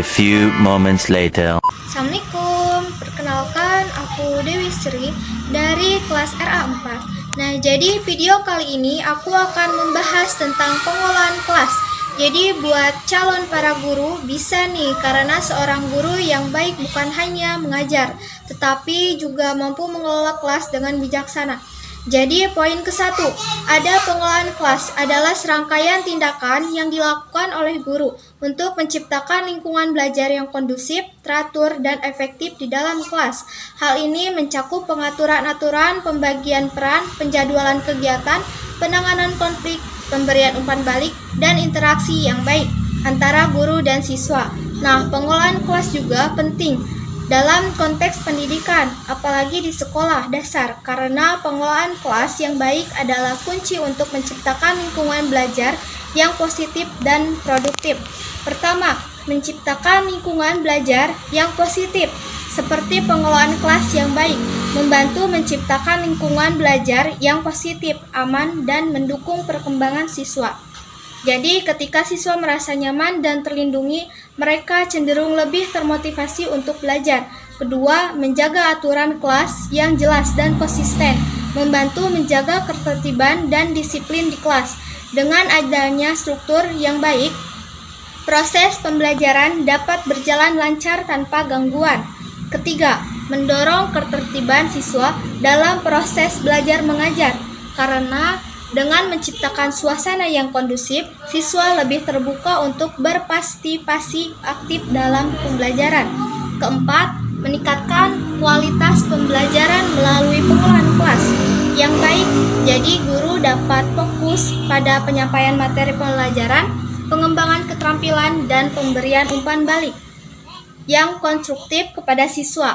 A few moments later. Assalamualaikum, perkenalkan aku Dewi Sri dari kelas RA4. Nah, jadi video kali ini aku akan membahas tentang pengolahan kelas. Jadi buat calon para guru bisa nih, karena seorang guru yang baik bukan hanya mengajar, tetapi juga mampu mengelola kelas dengan bijaksana. Jadi poin ke-1, ada pengolahan kelas adalah serangkaian tindakan yang dilakukan oleh guru untuk menciptakan lingkungan belajar yang kondusif, teratur, dan efektif di dalam kelas. Hal ini mencakup pengaturan aturan, pembagian peran, penjadwalan kegiatan, penanganan konflik, pemberian umpan balik, dan interaksi yang baik antara guru dan siswa. Nah, pengolahan kelas juga penting dalam konteks pendidikan, apalagi di sekolah dasar, karena pengolahan kelas yang baik adalah kunci untuk menciptakan lingkungan belajar yang positif dan produktif. Pertama, menciptakan lingkungan belajar yang positif, seperti pengolahan kelas yang baik, membantu menciptakan lingkungan belajar yang positif, aman, dan mendukung perkembangan siswa. Jadi, ketika siswa merasa nyaman dan terlindungi, mereka cenderung lebih termotivasi untuk belajar. Kedua, menjaga aturan kelas yang jelas dan konsisten, membantu menjaga ketertiban dan disiplin di kelas. Dengan adanya struktur yang baik, proses pembelajaran dapat berjalan lancar tanpa gangguan. Ketiga, mendorong ketertiban siswa dalam proses belajar mengajar, karena dengan menciptakan suasana yang kondusif, siswa lebih terbuka untuk berpartisipasi aktif dalam pembelajaran. Keempat, meningkatkan kualitas pembelajaran melalui pengolahan kelas yang baik. Jadi guru dapat fokus pada penyampaian materi pembelajaran, pengembangan keterampilan, dan pemberian umpan balik yang konstruktif kepada siswa.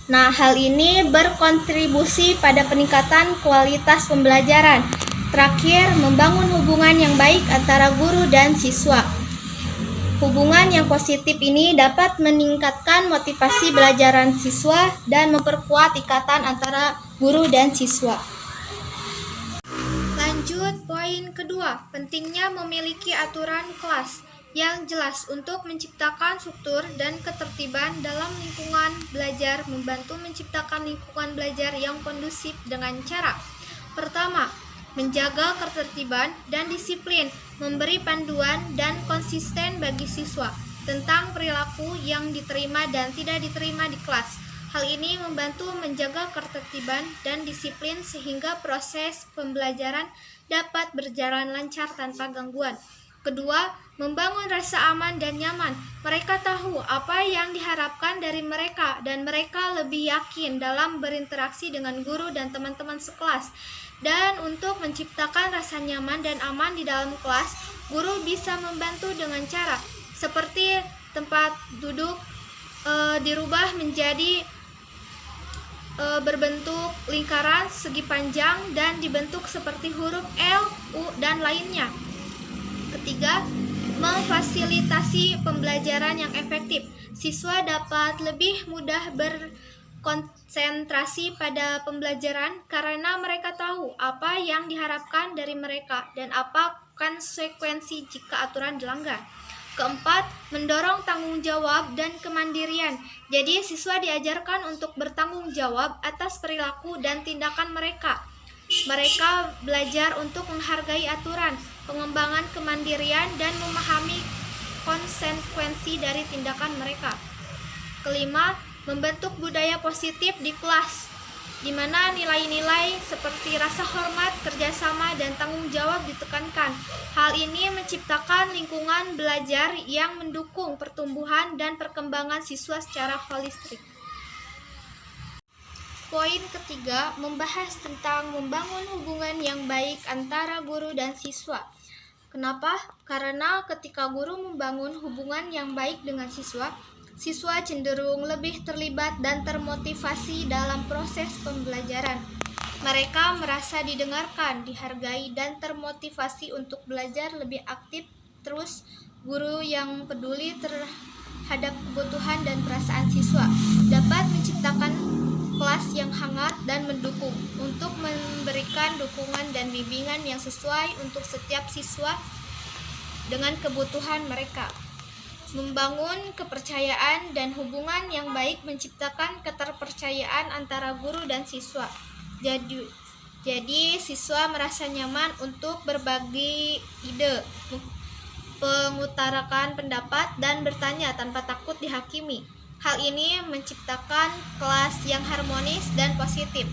Nah, hal ini berkontribusi pada peningkatan kualitas pembelajaran. Terakhir, membangun hubungan yang baik antara guru dan siswa. Hubungan yang positif ini dapat meningkatkan motivasi belajaran siswa dan memperkuat ikatan antara guru dan siswa. Lanjut, poin kedua, pentingnya memiliki aturan kelas yang jelas untuk menciptakan struktur dan ketertiban dalam lingkungan belajar, membantu menciptakan lingkungan belajar yang kondusif dengan cara: pertama, menjaga ketertiban dan disiplin, memberi panduan dan konsisten bagi siswa tentang perilaku yang diterima dan tidak diterima di kelas. Hal ini membantu menjaga ketertiban dan disiplin sehingga proses pembelajaran dapat berjalan lancar tanpa gangguan. Kedua, membangun rasa aman dan nyaman. Mereka tahu apa yang diharapkan dari mereka dan mereka lebih yakin dalam berinteraksi dengan guru dan teman-teman sekelas. Dan untuk menciptakan rasa nyaman dan aman di dalam kelas, guru bisa membantu dengan cara seperti tempat duduk dirubah menjadi berbentuk lingkaran segi panjang dan dibentuk seperti huruf L, U, dan lainnya. Ketiga, memfasilitasi pembelajaran yang efektif. Siswa dapat lebih mudah berkonsentrasi pada pembelajaran karena mereka tahu apa yang diharapkan dari mereka dan apa konsekuensi jika aturan dilanggar. Keempat, mendorong tanggung jawab dan kemandirian. Jadi, siswa diajarkan untuk bertanggung jawab atas perilaku dan tindakan mereka. Mereka belajar untuk menghargai aturan, pengembangan kemandirian, dan memahami konsekuensi dari tindakan mereka. Kelima, membentuk budaya positif di kelas, di mana nilai-nilai seperti rasa hormat, kerjasama, dan tanggung jawab ditekankan. Hal ini menciptakan lingkungan belajar yang mendukung pertumbuhan dan perkembangan siswa secara holistik. Poin ketiga, membahas tentang membangun hubungan yang baik antara guru dan siswa. Kenapa? Karena ketika guru membangun hubungan yang baik dengan siswa, siswa cenderung lebih terlibat dan termotivasi dalam proses pembelajaran. Mereka merasa didengarkan, dihargai, dan termotivasi untuk belajar lebih aktif. Terus, guru yang peduli terhadap kebutuhan dan perasaan siswa dapat menciptakan kelas yang hangat dan mendukung untuk memberikan dukungan dan bimbingan yang sesuai untuk setiap siswa dengan kebutuhan mereka. membangun kepercayaan dan hubungan yang baik, menciptakan keterpercayaan antara guru dan siswa. Jadi siswa merasa nyaman untuk berbagi ide, mengutarakan pendapat, dan bertanya tanpa takut dihakimi. Hal ini menciptakan kelas yang harmonis dan positif,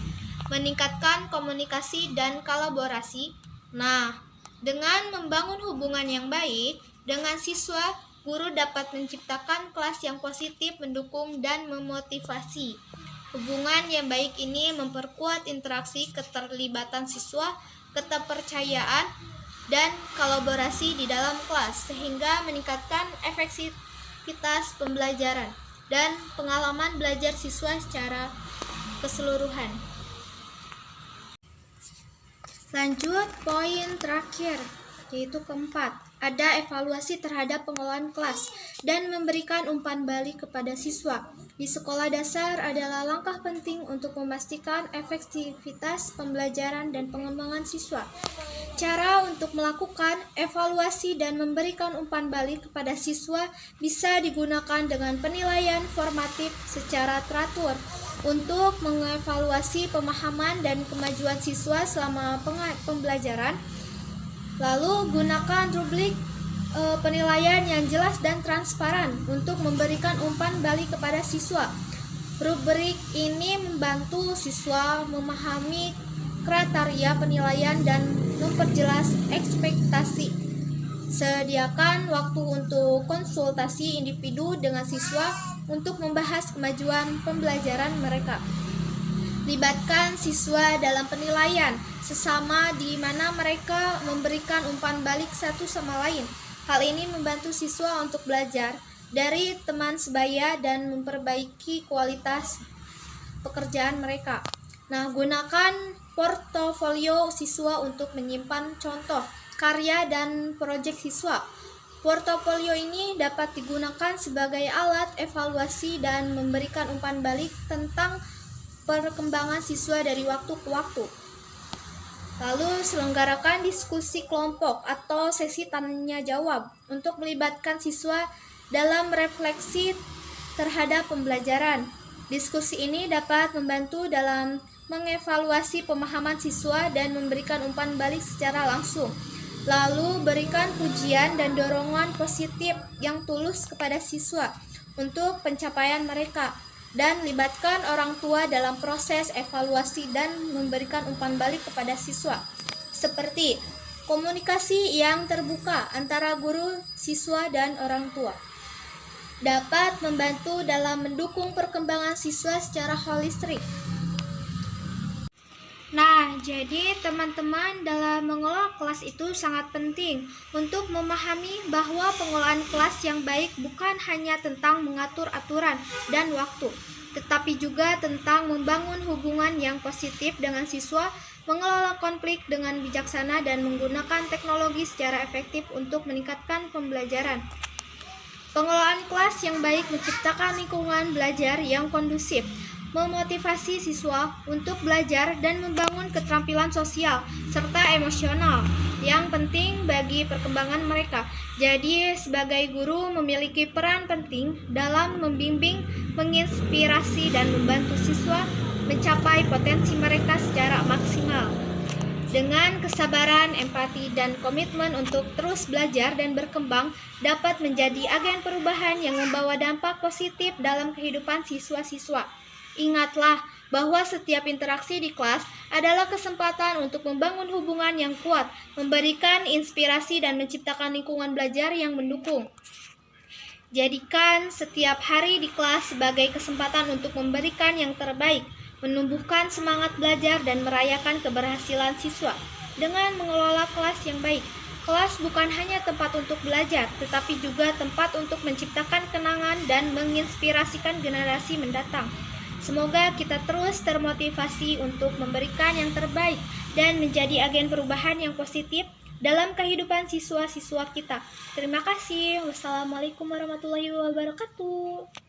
meningkatkan komunikasi dan kolaborasi. Nah, dengan membangun hubungan yang baik dengan siswa, guru dapat menciptakan kelas yang positif, mendukung, dan memotivasi. Hubungan yang baik ini memperkuat interaksi, keterlibatan siswa, keterpercayaan, dan kolaborasi di dalam kelas, sehingga meningkatkan efektivitas pembelajaran dan pengalaman belajar siswa secara keseluruhan. Lanjut poin terakhir, yaitu keempat, ada evaluasi terhadap pengelolaan kelas dan memberikan umpan balik kepada siswa. Di sekolah dasar adalah langkah penting untuk memastikan efektivitas pembelajaran dan pengembangan siswa. Cara untuk melakukan evaluasi dan memberikan umpan balik kepada siswa bisa digunakan dengan penilaian formatif secara teratur untuk mengevaluasi pemahaman dan kemajuan siswa selama pembelajaran. Lalu gunakan rubrik penilaian yang jelas dan transparan untuk memberikan umpan balik kepada siswa. Rubrik ini membantu siswa memahami kriteria penilaian dan memperjelas ekspektasi. Sediakan waktu untuk konsultasi individu dengan siswa untuk membahas kemajuan pembelajaran mereka. Libatkan siswa dalam penilaian sesama di mana mereka memberikan umpan balik satu sama lain. Hal ini membantu siswa untuk belajar dari teman sebaya dan memperbaiki kualitas pekerjaan mereka. Nah, gunakan portofolio siswa untuk menyimpan contoh karya dan proyek siswa. Portofolio ini dapat digunakan sebagai alat evaluasi dan memberikan umpan balik tentang perkembangan siswa dari waktu ke waktu. Lalu selenggarakan diskusi kelompok atau sesi tanya jawab untuk melibatkan siswa dalam refleksi terhadap pembelajaran. Diskusi ini dapat membantu dalam mengevaluasi pemahaman siswa dan memberikan umpan balik secara langsung. Lalu berikan pujian dan dorongan positif yang tulus kepada siswa untuk pencapaian mereka. Dan libatkan orang tua dalam proses evaluasi dan memberikan umpan balik kepada siswa. Seperti komunikasi yang terbuka antara guru, siswa, dan orang tua. Dapat membantu dalam mendukung perkembangan siswa secara holistik. Nah, jadi teman-teman, dalam mengelola kelas itu sangat penting untuk memahami bahwa pengelolaan kelas yang baik bukan hanya tentang mengatur aturan dan waktu, tetapi juga tentang membangun hubungan yang positif dengan siswa, mengelola konflik dengan bijaksana, dan menggunakan teknologi secara efektif untuk meningkatkan pembelajaran. Pengelolaan kelas yang baik menciptakan lingkungan belajar yang kondusif, memotivasi siswa untuk belajar dan membangun keterampilan sosial serta emosional yang penting bagi perkembangan mereka. Jadi, sebagai guru memiliki peran penting dalam membimbing, menginspirasi, dan membantu siswa mencapai potensi mereka secara maksimal. Dengan kesabaran, empati, dan komitmen untuk terus belajar dan berkembang, dapat menjadi agen perubahan yang membawa dampak positif dalam kehidupan siswa-siswa. Ingatlah bahwa setiap interaksi di kelas adalah kesempatan untuk membangun hubungan yang kuat, memberikan inspirasi, dan menciptakan lingkungan belajar yang mendukung. Jadikan setiap hari di kelas sebagai kesempatan untuk memberikan yang terbaik, menumbuhkan semangat belajar, dan merayakan keberhasilan siswa. Dengan mengelola kelas yang baik, kelas bukan hanya tempat untuk belajar, tetapi juga tempat untuk menciptakan kenangan dan menginspirasikan generasi mendatang. Semoga kita terus termotivasi untuk memberikan yang terbaik dan menjadi agen perubahan yang positif dalam kehidupan siswa-siswa kita. Terima kasih. Wassalamualaikum warahmatullahi wabarakatuh.